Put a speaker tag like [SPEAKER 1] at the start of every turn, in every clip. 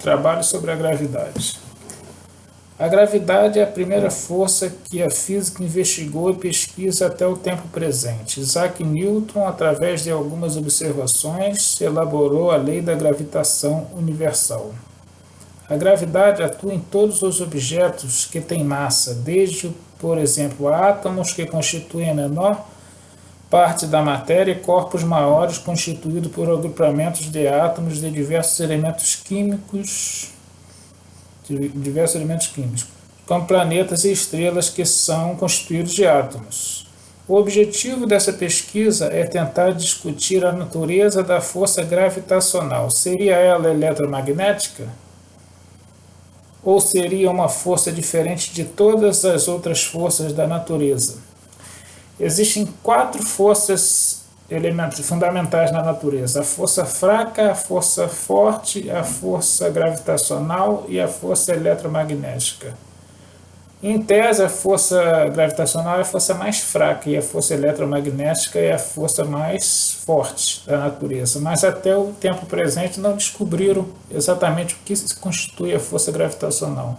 [SPEAKER 1] Trabalho sobre a gravidade. A gravidade é a primeira força que a física investigou e pesquisa até o tempo presente. Isaac Newton, através de algumas observações, elaborou a lei da gravitação universal. A gravidade atua em todos os objetos que têm massa, desde, por exemplo, átomos, que constituem a menor parte da matéria, e corpos maiores constituídos por agrupamentos de átomos de diversos elementos químicos, como planetas e estrelas que são constituídos de átomos. O objetivo dessa pesquisa é tentar discutir a natureza da força gravitacional. Seria ela eletromagnética? Ou seria uma força diferente de todas as outras forças da natureza? Existem 4 forças fundamentais na natureza: a força fraca, a força forte, a força gravitacional e a força eletromagnética. Em tese, a força gravitacional é a força mais fraca e a força eletromagnética é a força mais forte da natureza, mas até o tempo presente não descobriram exatamente o que constitui a força gravitacional.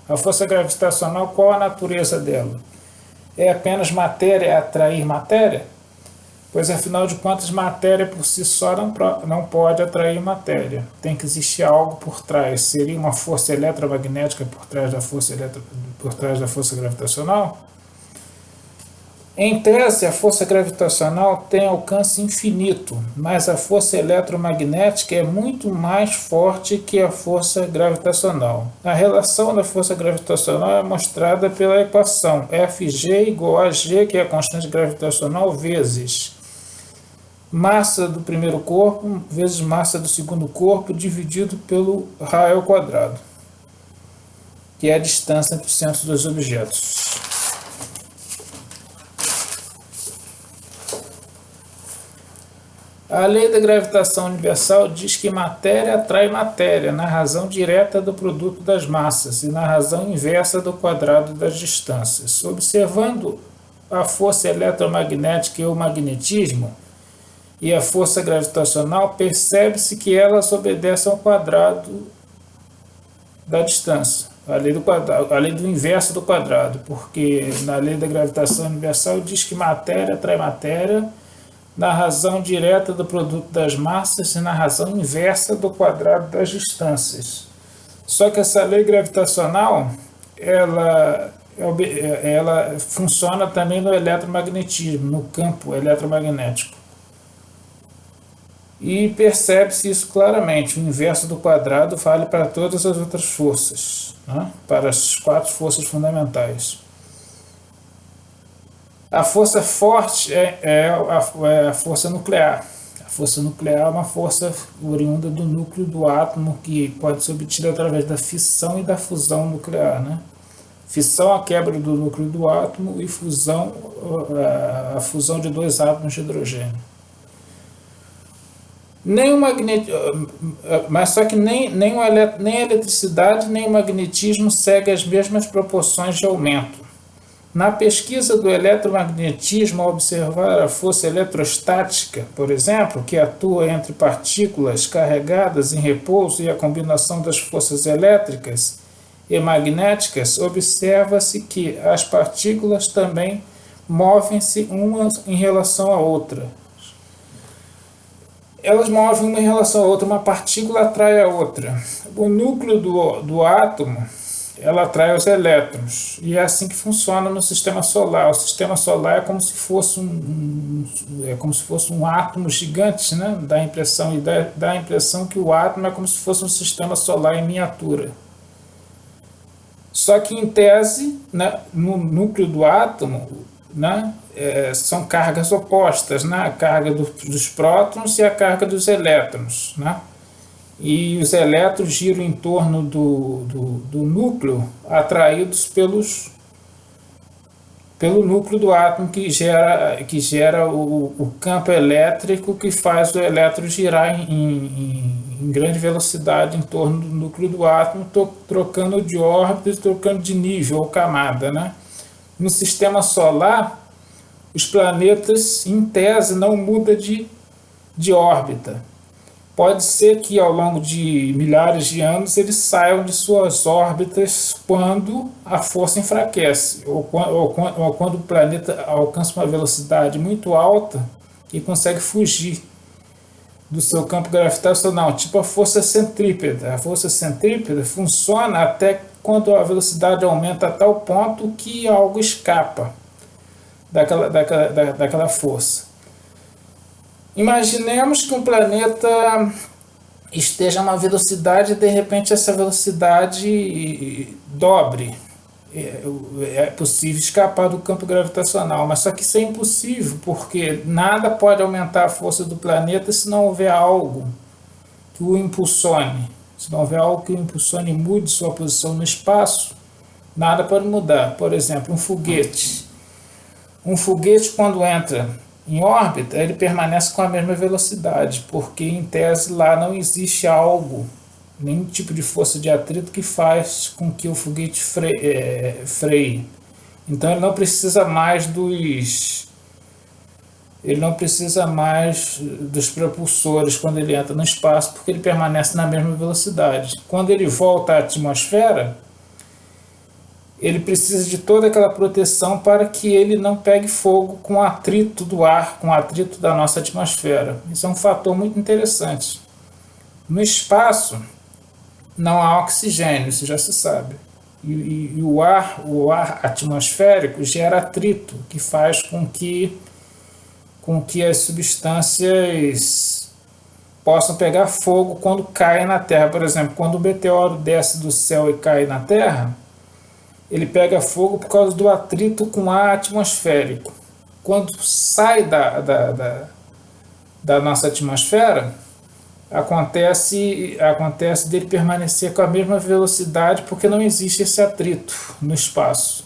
[SPEAKER 1] A força gravitacional, qual a natureza dela? É apenas matéria atrair matéria? Pois, afinal de contas, matéria por si só não pode atrair matéria. Tem que existir algo por trás. Seria uma força eletromagnética por trás da força gravitacional? Em tese, a força gravitacional tem alcance infinito, mas a força eletromagnética é muito mais forte que a força gravitacional. A relação da força gravitacional é mostrada pela equação Fg igual a G, que é a constante gravitacional, vezes massa do primeiro corpo vezes massa do segundo corpo dividido pelo raio ao quadrado, que é a distância entre os centros dos objetos. A lei da gravitação universal diz que matéria atrai matéria na razão direta do produto das massas e na razão inversa do quadrado das distâncias. Observando a força eletromagnética e o magnetismo e a força gravitacional, percebe-se que elas obedecem ao quadrado da distância, a lei do inverso do quadrado, porque na lei da gravitação universal diz que matéria atrai matéria na razão direta do produto das massas e na razão inversa do quadrado das distâncias. Só que essa lei gravitacional, ela funciona também no eletromagnetismo, no campo eletromagnético. E percebe-se isso claramente. O inverso do quadrado vale para todas as outras forças, né? Para as 4 forças fundamentais. A força forte é a força nuclear. A força nuclear é uma força oriunda do núcleo do átomo, que pode ser obtida através da fissão e da fusão nuclear, né? Fissão, a quebra do núcleo do átomo, e fusão, a fusão de 2 átomos de hidrogênio. Mas só que nem a eletricidade nem o magnetismo seguem as mesmas proporções de aumento. Na pesquisa do eletromagnetismo, ao observar a força eletrostática, por exemplo, que atua entre partículas carregadas em repouso, e a combinação das forças elétricas e magnéticas, observa-se que as partículas também movem-se uma em relação à outra. Elas movem uma em relação à outra, uma partícula atrai a outra. O núcleo do átomo, ela atrai os elétrons, e é assim que funciona no sistema solar. O sistema solar é como se fosse um átomo gigante, né? Dá a impressão que o átomo é como se fosse um sistema solar em miniatura. Só que, em tese, né, no núcleo do átomo, né, são cargas opostas, né? A carga dos prótons e a carga dos elétrons, né? E os elétrons giram em torno do núcleo, atraídos pelo núcleo do átomo, que gera o campo elétrico que faz o elétron girar em grande velocidade em torno do núcleo do átomo, trocando de órbita e trocando de nível ou camada, né? No sistema solar, os planetas, em tese, não mudam de órbita. Pode ser que ao longo de milhares de anos eles saiam de suas órbitas quando a força enfraquece, ou quando o planeta alcança uma velocidade muito alta e consegue fugir do seu campo gravitacional, tipo a força centrípeta. A força centrípeta funciona até quando a velocidade aumenta a tal ponto que algo escapa daquela força. Imaginemos que um planeta esteja a uma velocidade e de repente essa velocidade dobre. É possível escapar do campo gravitacional, mas só que isso é impossível, porque nada pode aumentar a força do planeta se não houver algo que o impulsione. Se não houver algo que o impulsione e mude sua posição no espaço, nada pode mudar. Por exemplo, um foguete. Um foguete, quando entra em órbita, ele permanece com a mesma velocidade, porque em tese lá não existe algo, nenhum tipo de força de atrito que faz com que o foguete freie. Então ele não precisa mais dos propulsores quando ele entra no espaço, porque ele permanece na mesma velocidade. Quando ele volta à atmosfera, ele precisa de toda aquela proteção para que ele não pegue fogo com o atrito do ar, com o atrito da nossa atmosfera. Isso é um fator muito interessante. No espaço não há oxigênio, isso já se sabe. E o ar atmosférico gera atrito, que faz com que as substâncias possam pegar fogo quando caem na Terra. Por exemplo, quando o meteoro desce do céu e cai na Terra, ele pega fogo por causa do atrito com ar atmosférico. Quando sai da nossa atmosfera, acontece dele permanecer com a mesma velocidade, porque não existe esse atrito no espaço.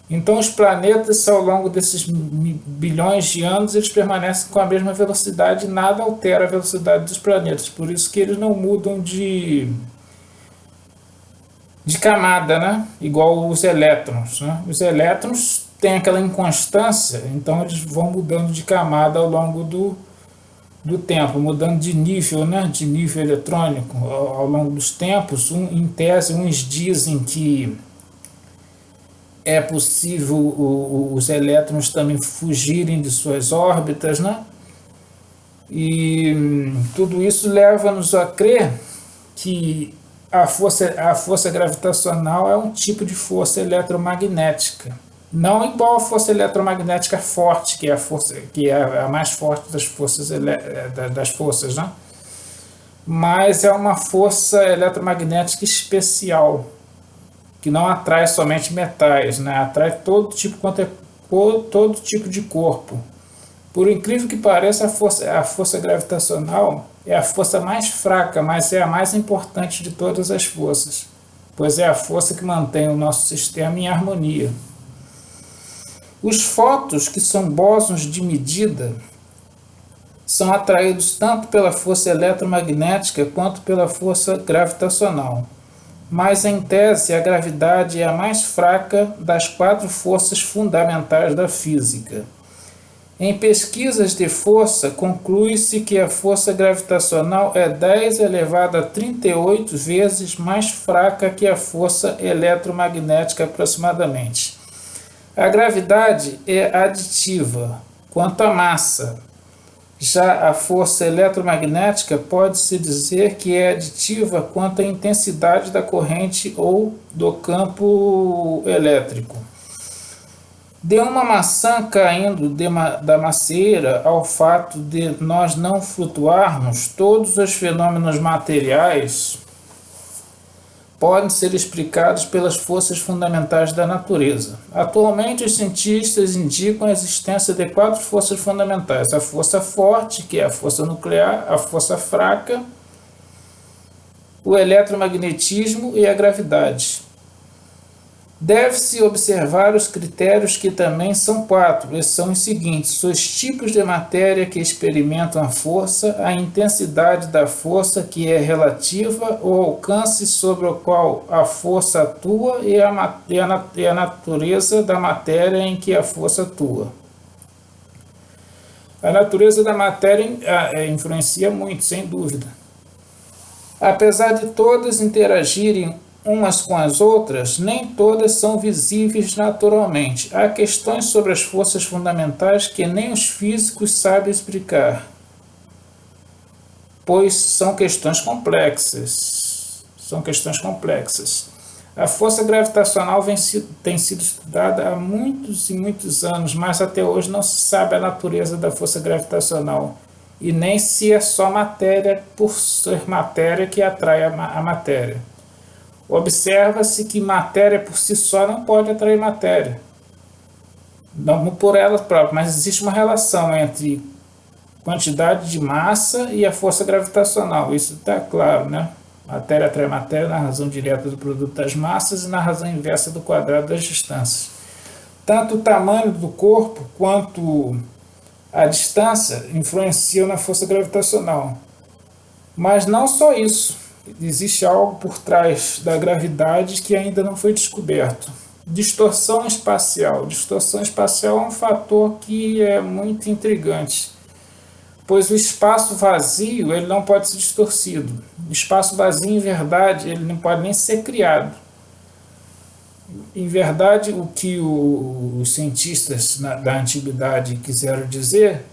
[SPEAKER 1] Então os planetas, ao longo desses bilhões de anos, eles permanecem com a mesma velocidade e nada altera a velocidade dos planetas. Por isso que eles não mudam de camada, né? Igual os elétrons, né? Os elétrons têm aquela inconstância, então eles vão mudando de camada ao longo do tempo, mudando de nível, né? De nível eletrônico ao longo dos tempos. Em tese, uns dizem que é possível os elétrons também fugirem de suas órbitas, né? E tudo isso leva-nos a crer que a força gravitacional é um tipo de força eletromagnética. Não igual a força eletromagnética forte, que é a mais forte das forças, né? Mas é uma força eletromagnética especial, que não atrai somente metais, né? Atrai todo tipo de corpo. Por incrível que pareça, a força gravitacional é a força mais fraca, mas é a mais importante de todas as forças, pois é a força que mantém o nosso sistema em harmonia. Os fótons, que são bósons de medida, são atraídos tanto pela força eletromagnética quanto pela força gravitacional. Mas, em tese, a gravidade é a mais fraca das 4 forças fundamentais da física. Em pesquisas de força, conclui-se que a força gravitacional é 10 elevado a 38 vezes mais fraca que a força eletromagnética aproximadamente. A gravidade é aditiva quanto à massa. Já a força eletromagnética pode-se dizer que é aditiva quanto à intensidade da corrente ou do campo elétrico. De uma maçã caindo da macieira ao fato de nós não flutuarmos, todos os fenômenos materiais podem ser explicados pelas forças fundamentais da natureza. Atualmente, os cientistas indicam a existência de 4 forças fundamentais: a força forte, que é a força nuclear, a força fraca, o eletromagnetismo e a gravidade. Deve-se observar os critérios, que também são 4, e são os seguintes: os tipos de matéria que experimentam a força, a intensidade da força, que é relativa, o alcance sobre o qual a força atua e a natureza da matéria em que a força atua. A natureza da matéria influencia muito, sem dúvida. Apesar de todas interagirem umas com as outras, nem todas são visíveis naturalmente. Há questões sobre as forças fundamentais que nem os físicos sabem explicar, pois são questões complexas. A força gravitacional tem sido estudada há muitos e muitos anos, mas até hoje não se sabe a natureza da força gravitacional e nem se é só matéria por ser matéria que atrai a matéria. Observa-se que matéria por si só não pode atrair matéria, não por ela própria, mas existe uma relação entre quantidade de massa e a força gravitacional. Isso está claro, né? Matéria atrai matéria na razão direta do produto das massas e na razão inversa do quadrado das distâncias. Tanto o tamanho do corpo quanto a distância influenciam na força gravitacional. Mas não só isso. Existe algo por trás da gravidade que ainda não foi descoberto. Distorção espacial. Distorção espacial é um fator que é muito intrigante, pois o espaço vazio ele não pode ser distorcido. O espaço vazio, em verdade, ele não pode nem ser criado. Em verdade, o que os cientistas da antiguidade quiseram dizer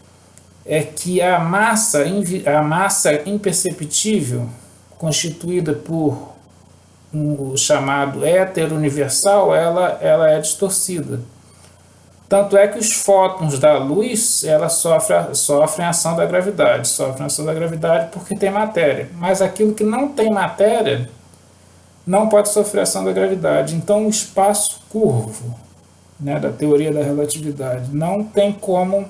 [SPEAKER 1] é que a massa imperceptível, constituída por o chamado éter universal, ela é distorcida. Tanto é que os fótons da luz sofrem a ação da gravidade. Sofrem a ação da gravidade porque tem matéria. Mas aquilo que não tem matéria não pode sofrer a ação da gravidade. Então o espaço curvo, né, da teoria da relatividade, não tem como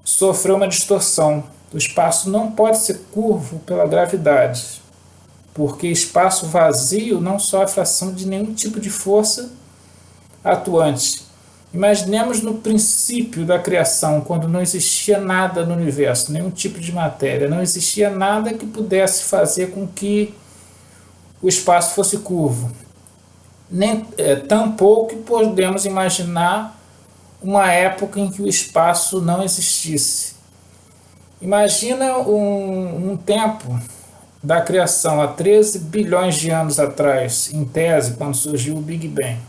[SPEAKER 1] sofrer uma distorção. O espaço não pode ser curvo pela gravidade, porque espaço vazio não sofre ação de nenhum tipo de força atuante. Imaginemos no princípio da criação, quando não existia nada no universo, nenhum tipo de matéria, não existia nada que pudesse fazer com que o espaço fosse curvo. Tampouco podemos imaginar uma época em que o espaço não existisse. Imagina um tempo da criação, há 13 bilhões de anos atrás, em tese, quando surgiu o Big Bang.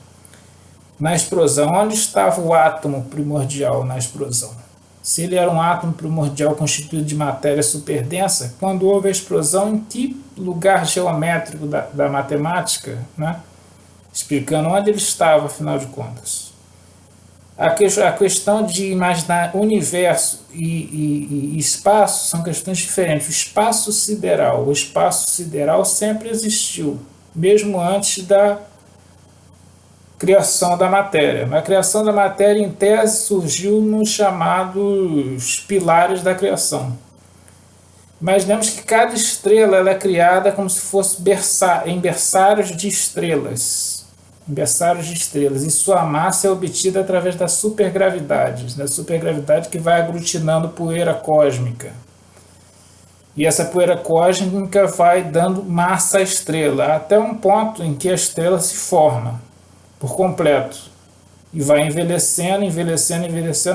[SPEAKER 1] Na explosão, onde estava o átomo primordial na explosão? Se ele era um átomo primordial constituído de matéria superdensa, quando houve a explosão, em que lugar geométrico da matemática, né? Explicando onde ele estava, afinal de contas. A questão de imaginar universo e espaço são questões diferentes. O espaço sideral sempre existiu, mesmo antes da criação da matéria. A criação da matéria, em tese, surgiu nos chamados pilares da criação. Imaginemos que cada estrela ela é criada como se fosse em berçários de estrelas. E sua massa é obtida através da supergravidade que vai aglutinando poeira cósmica. E essa poeira cósmica vai dando massa à estrela, até um ponto em que a estrela se forma por completo e vai envelhecendo,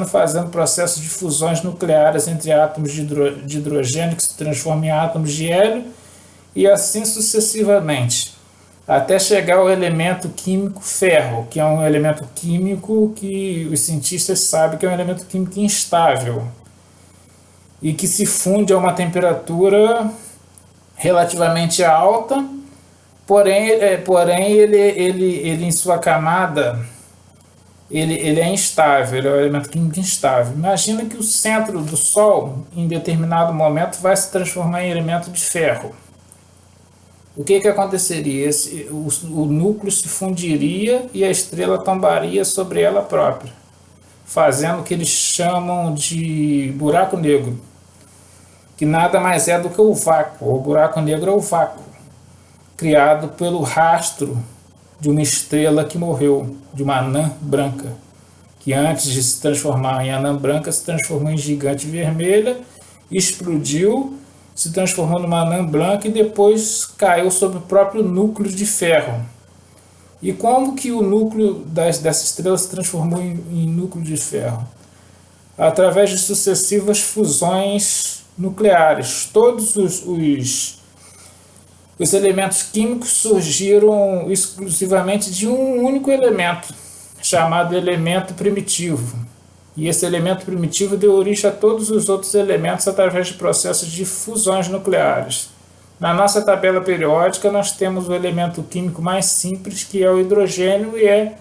[SPEAKER 1] fazendo processos de fusões nucleares entre átomos de hidrogênio que se transformam em átomos de hélio e assim sucessivamente, até chegar ao elemento químico ferro, que é um elemento químico que os cientistas sabem que é um elemento químico instável e que se funde a uma temperatura relativamente alta. Porém ele em sua camada, ele é instável, ele é um elemento químico instável. Imagina que o centro do Sol, em determinado momento, vai se transformar em elemento de ferro. O que aconteceria? O núcleo se fundiria e a estrela tombaria sobre ela própria, fazendo o que eles chamam de buraco negro, que nada mais é do que o vácuo. O buraco negro é o vácuo criado pelo rastro de uma estrela que morreu, de uma anã branca, que antes de se transformar em anã branca, se transformou em gigante vermelha, explodiu, se transformou numa anã branca e depois caiu sobre o próprio núcleo de ferro. E como que o núcleo dessa estrela se transformou em núcleo de ferro? através de sucessivas fusões nucleares. Todos os elementos químicos surgiram exclusivamente de um único elemento, chamado elemento primitivo. E esse elemento primitivo deu origem a todos os outros elementos através de processos de fusões nucleares. Na nossa tabela periódica, nós temos o elemento químico mais simples, que é o hidrogênio, e é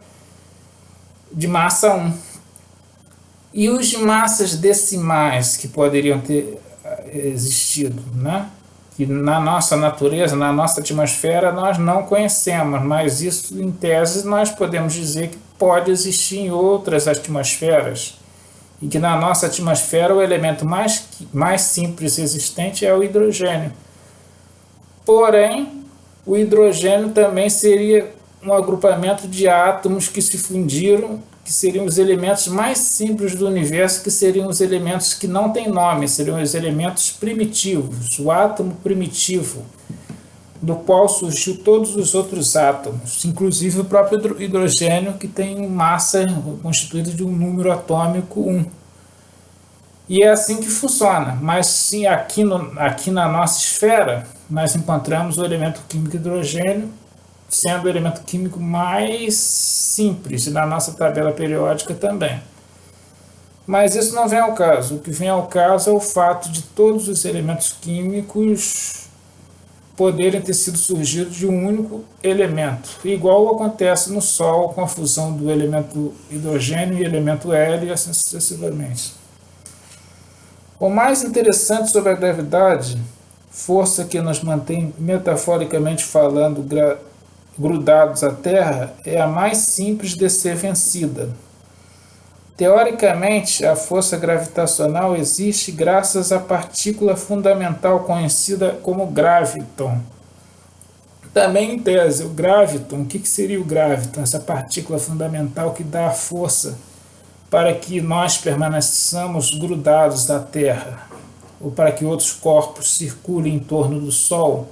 [SPEAKER 1] de massa 1. E os de massas decimais que poderiam ter existido, né? Que na nossa natureza, na nossa atmosfera, nós não conhecemos, mas isso, em tese, nós podemos dizer que pode existir em outras atmosferas, e que na nossa atmosfera o elemento mais simples existente é o hidrogênio. Porém, o hidrogênio também seria um agrupamento de átomos que se fundiram, que seriam os elementos mais simples do universo, que seriam os elementos que não têm nome, seriam os elementos primitivos, o átomo primitivo, do qual surgiu todos os outros átomos, inclusive o próprio hidrogênio, que tem massa constituída de um número atômico 1. E é assim que funciona, mas sim, aqui na nossa esfera, nós encontramos o elemento químico hidrogênio, sendo o elemento químico mais simples, e na nossa tabela periódica também. Mas isso não vem ao caso. O que vem ao caso é o fato de todos os elementos químicos poderem ter sido surgidos de um único elemento, igual acontece no Sol com a fusão do elemento hidrogênio e elemento hélio e assim sucessivamente. O mais interessante sobre a gravidade, força que nos mantém, metaforicamente falando, grudados à Terra, é a mais simples de ser vencida. Teoricamente, a força gravitacional existe graças à partícula fundamental conhecida como graviton. Também, em tese, o graviton, o que seria o graviton? Essa partícula fundamental que dá a força para que nós permaneçamos grudados à Terra, ou para que outros corpos circulem em torno do Sol,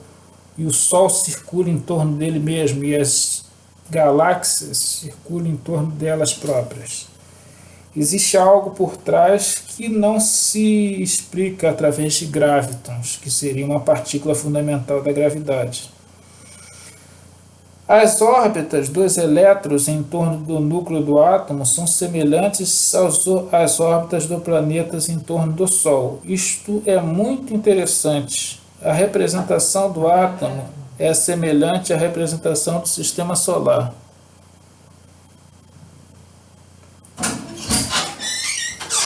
[SPEAKER 1] e o Sol circule em torno dele mesmo, e as galáxias circulem em torno delas próprias. Existe algo por trás que não se explica através de gravitons, que seria uma partícula fundamental da gravidade. As órbitas dos elétrons em torno do núcleo do átomo são semelhantes às órbitas dos planetas em torno do Sol. Isto é muito interessante. A representação do átomo é semelhante à representação do sistema solar.